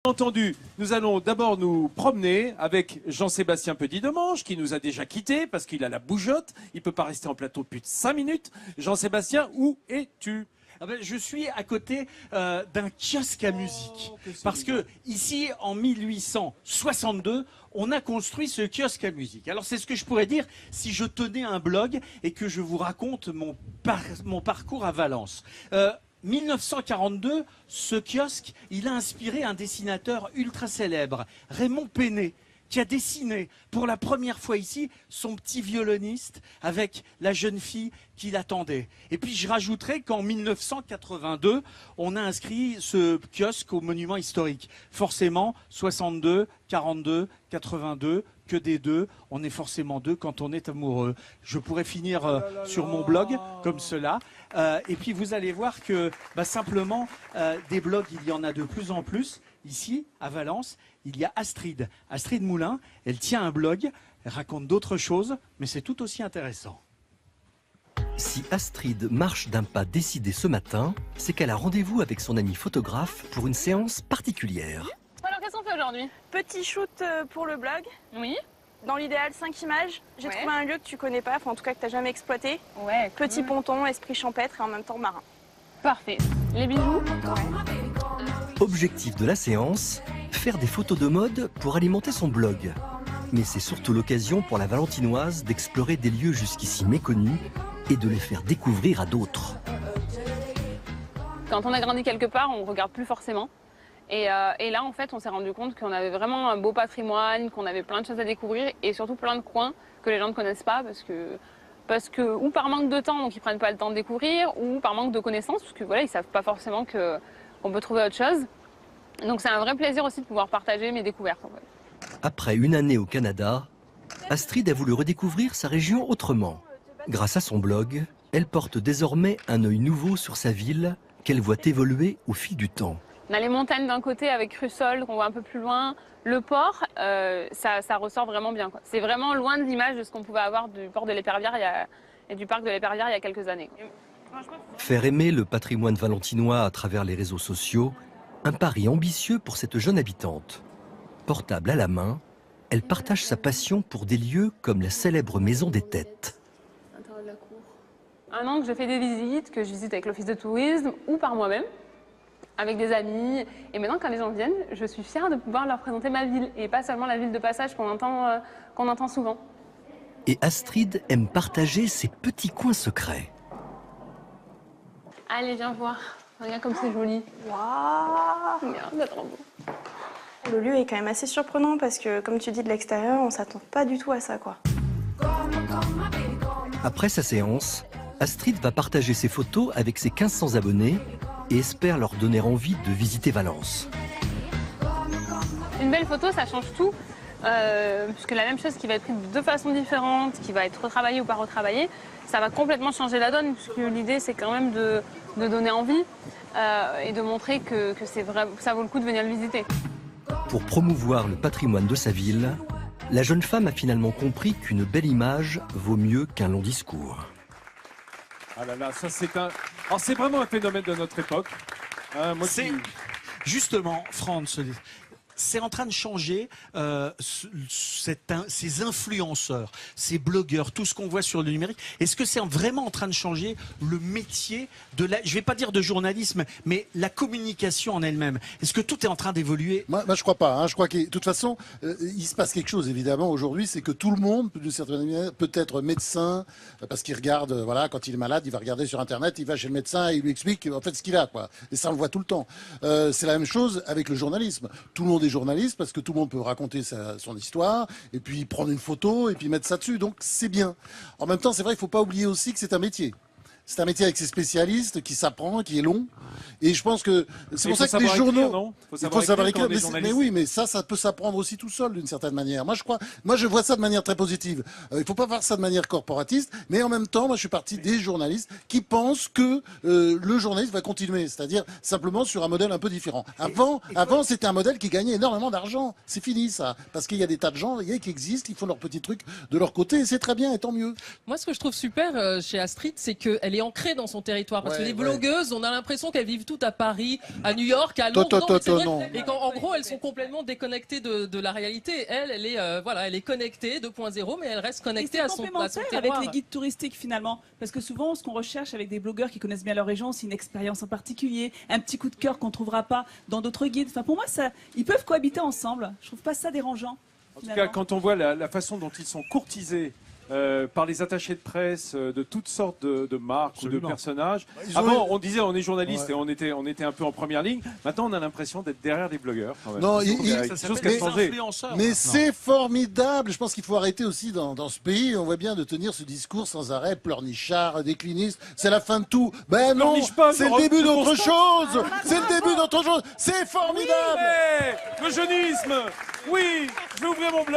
Entendu, nous allons d'abord nous promener avec Jean-Sébastien Petit-Demange qui nous a déjà quittés parce qu'il a la bougeotte. Il ne peut pas rester en plateau plus de 5 minutes. Jean-Sébastien, où es-tu ? Je suis à côté d'un kiosque à musique. Parce que ici, en 1862, on a construit ce kiosque à musique. Alors c'est ce que je pourrais dire si je tenais un blog et que je vous raconte mon parcours à Valence. 1942, ce kiosque, il a inspiré un dessinateur ultra célèbre, Raymond Penet, qui a dessiné pour la première fois ici son petit violoniste avec la jeune fille qui l'attendait. Et puis je rajouterai qu'en 1982, on a inscrit ce kiosque au monument historique. Forcément, 62, 42, 82, que des deux, on est forcément deux quand on est amoureux. Je pourrais finir sur mon blog comme cela. Et puis vous allez voir que simplement, des blogs, il y en a de plus en plus. Ici, à Valence, il y a Astrid Moulin. Elle tient un blog, elle raconte d'autres choses, mais c'est tout aussi intéressant. Si Astrid marche d'un pas décidé ce matin, c'est qu'elle a rendez-vous avec son ami photographe pour une séance particulière. Alors qu'est-ce qu'on fait aujourd'hui? Petit shoot pour le blog. Oui. Dans l'idéal, 5 images. J'ai trouvé un lieu que tu connais pas, enfin en tout cas que tu n'as jamais exploité. Ouais. Petit ponton, esprit champêtre et en même temps marin. Parfait. Les bijoux? Objectif de la séance, faire des photos de mode pour alimenter son blog. Mais c'est surtout l'occasion pour la Valentinoise d'explorer des lieux jusqu'ici méconnus et de les faire découvrir à d'autres. Quand on a grandi quelque part, on ne regarde plus forcément. Et là, en fait, on s'est rendu compte qu'on avait vraiment un beau patrimoine, qu'on avait plein de choses à découvrir et surtout plein de coins que les gens ne connaissent pas parce que ou par manque de temps, donc ils prennent pas le temps de découvrir, ou par manque de connaissances, parce que voilà, ils savent pas forcément qu'on peut trouver autre chose. Donc c'est un vrai plaisir aussi de pouvoir partager mes découvertes. En fait. Après une année au Canada, Astrid a voulu redécouvrir sa région autrement. Grâce à son blog, elle porte désormais un œil nouveau sur sa ville qu'elle voit évoluer au fil du temps. On a les montagnes d'un côté avec Crussol qu'on voit un peu plus loin. Le port, ça ressort vraiment bien. C'est vraiment loin de l'image de ce qu'on pouvait avoir du port de l'Épervière et du parc de l'Épervière il y a quelques années. Faire aimer le patrimoine valentinois à travers les réseaux sociaux, un pari ambitieux pour cette jeune habitante. Portable à la main, elle partage sa passion pour des lieux comme la célèbre Maison des Têtes. Un an que je fais des visites, que je visite avec l'office de tourisme ou par moi-même, avec des amis. Et maintenant, quand les gens viennent, je suis fière de pouvoir leur présenter ma ville et pas seulement la ville de passage qu'on entend souvent. Et Astrid aime partager ses petits coins secrets. Allez, viens voir. Regarde comme c'est joli. Waouh! Regarde, c'est trop beau. Le lieu est quand même assez surprenant parce que, comme tu dis, de l'extérieur, on s'attend pas du tout à ça, quoi. Après sa séance, Astrid va partager ses photos avec ses 1500 abonnés et espère leur donner envie de visiter Valence. Une belle photo, ça change tout. Puisque la même chose qui va être prise de deux façons différentes, qui va être retravaillée ou pas retravaillée, ça va complètement changer la donne, puisque l'idée c'est quand même de donner envie et de montrer que c'est vrai, que ça vaut le coup de venir le visiter. Pour promouvoir le patrimoine de sa ville, la jeune femme a finalement compris qu'une belle image vaut mieux qu'un long discours. Ah là là, ça c'est un... Alors c'est vraiment un phénomène de notre époque. Moi C'est justement, Franz, c'est en train de changer ces influenceurs, ces blogueurs, tout ce qu'on voit sur le numérique. Est-ce que c'est vraiment en train de changer le métier de la, je vais pas dire de journalisme, mais la communication en elle-même? Est-ce que tout est en train d'évoluer? Moi, je crois pas. Hein. Je crois que, de toute façon, il se passe quelque chose, évidemment, aujourd'hui, c'est que tout le monde, d'une certaine manière, peut être médecin, parce qu'il regarde, voilà, quand il est malade, il va regarder sur Internet, il va chez le médecin et il lui explique, en fait, ce qu'il a, quoi. Et ça, on le voit tout le temps. C'est la même chose avec le journalisme. Tout le monde est journaliste parce que tout le monde peut raconter son histoire et puis prendre une photo et puis mettre ça dessus. Donc, c'est bien. En même temps, c'est vrai, il faut pas oublier aussi que c'est un métier. C'est un métier avec ses spécialistes qui s'apprend, qui est long. Et je pense que c'est pour ça que les journaux, il faut savoir écrire. Mais oui, mais ça peut s'apprendre aussi tout seul d'une certaine manière. Moi, je vois ça de manière très positive. Il faut pas voir ça de manière corporatiste, mais en même temps, moi, je suis parti des journalistes qui pensent que le journalisme va continuer, c'est-à-dire simplement sur un modèle un peu différent. Avant, c'était un modèle qui gagnait énormément d'argent. C'est fini ça, parce qu'il y a des tas de gens qui existent, qui font leurs petits trucs de leur côté, et c'est très bien, et tant mieux. Moi, ce que je trouve super chez Astrid, c'est qu'elle est ancrée dans son territoire. Parce que les Ouais. blogueuses, on a l'impression qu'elles vivent toutes à Paris, à New York, à Londres. Non, mais c'est vrai. Et qu'en gros, elles sont complètement déconnectées de la réalité. Elle est, voilà, elle est connectée 2.0, mais elle reste connectée à son complémentaire avec terroir. les guides touristiques finalement, parce que souvent ce qu'on recherche avec des blogueurs qui connaissent bien leur région, c'est une expérience en particulier, un petit coup de cœur qu'on ne trouvera pas dans d'autres guides. Enfin pour moi, ça, ils peuvent cohabiter ensemble. Je trouve pas ça dérangeant. En tout cas, quand on voit la façon dont ils sont courtisés par les attachés de presse de toutes sortes de marques ou de personnages. Avant, on disait on est journaliste et on était un peu en première ligne. Maintenant, on a l'impression d'être derrière les blogueurs. Quand même. Non, il y a quelque chose qui a changé. Mais c'est formidable. Je pense qu'il faut arrêter aussi dans ce pays. On voit bien de tenir ce discours sans arrêt, pleurnichard, décliniste. C'est la fin de tout. Ben non, c'est le début d'autre chose. C'est le début d'autre chose. C'est formidable. Oui, le jeunisme. Oui, je vais ouvrir mon blog.